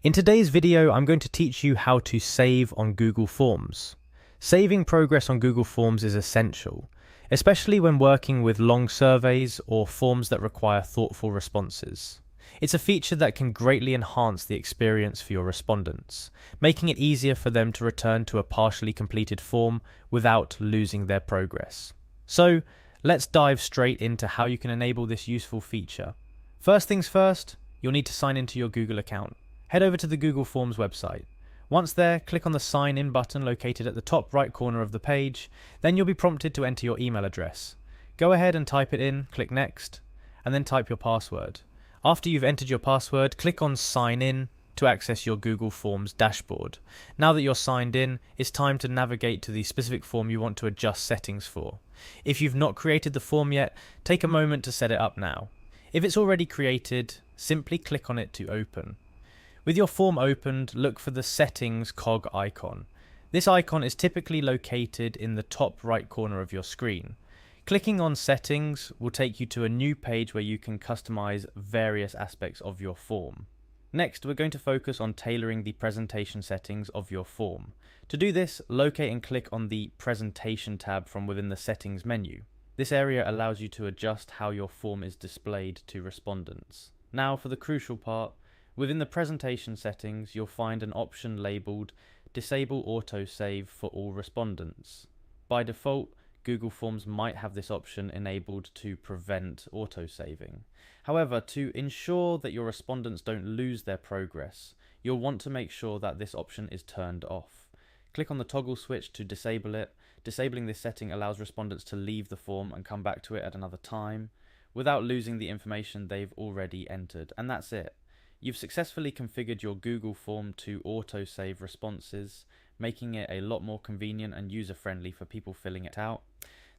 In today's video, I'm going to teach you how to save on Google Forms. Saving progress on Google Forms is essential, especially when working with long surveys or forms that require thoughtful responses. It's a feature that can greatly enhance the experience for your respondents, making it easier for them to return to a partially completed form without losing their progress. So, let's dive straight into how you can enable this useful feature. First things first, you'll need to sign into your Google account. Head over to the Google Forms website. Once there, click on the Sign In button located at the top right corner of the page, then you'll be prompted to enter your email address. Go ahead and type it in, click Next, and then type your password. After you've entered your password, click on Sign In to access your Google Forms dashboard. Now that you're signed in, it's time to navigate to the specific form you want to adjust settings for. If you've not created the form yet, take a moment to set it up now. If it's already created, simply click on it to open. With your form opened, look for the Settings cog icon. This icon is typically located in the top right corner of your screen. Clicking on Settings will take you to a new page where you can customize various aspects of your form. Next, we're going to focus on tailoring the presentation settings of your form. To do this, locate and click on the Presentation tab from within the Settings menu. This area allows you to adjust how your form is displayed to respondents. Now for the crucial part. Within the presentation settings, you'll find an option labelled Disable Autosave for all respondents. By default, Google Forms might have this option enabled to prevent autosaving. However, to ensure that your respondents don't lose their progress, you'll want to make sure that this option is turned off. Click on the toggle switch to disable it. Disabling this setting allows respondents to leave the form and come back to it at another time without losing the information they've already entered, and that's it. You've successfully configured your Google form to autosave responses, making it a lot more convenient and user-friendly for people filling it out.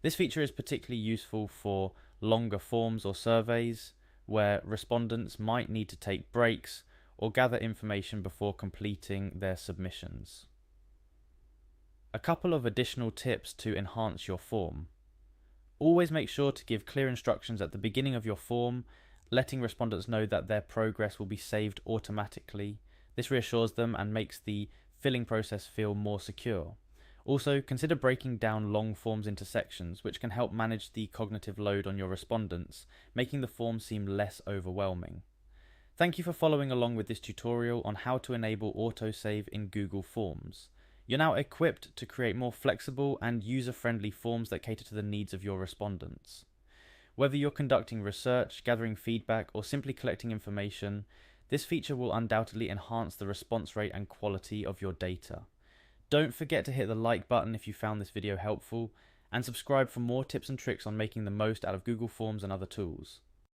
This feature is particularly useful for longer forms or surveys, where respondents might need to take breaks or gather information before completing their submissions. A couple of additional tips to enhance your form. Always make sure to give clear instructions at the beginning of your form, letting respondents know that their progress will be saved automatically. This reassures them and makes the filling process feel more secure. Also, consider breaking down long forms into sections, which can help manage the cognitive load on your respondents, making the form seem less overwhelming. Thank you for following along with this tutorial on how to enable autosave in Google Forms. You're now equipped to create more flexible and user-friendly forms that cater to the needs of your respondents. Whether you're conducting research, gathering feedback, or simply collecting information, this feature will undoubtedly enhance the response rate and quality of your data. Don't forget to hit the like button if you found this video helpful, and subscribe for more tips and tricks on making the most out of Google Forms and other tools.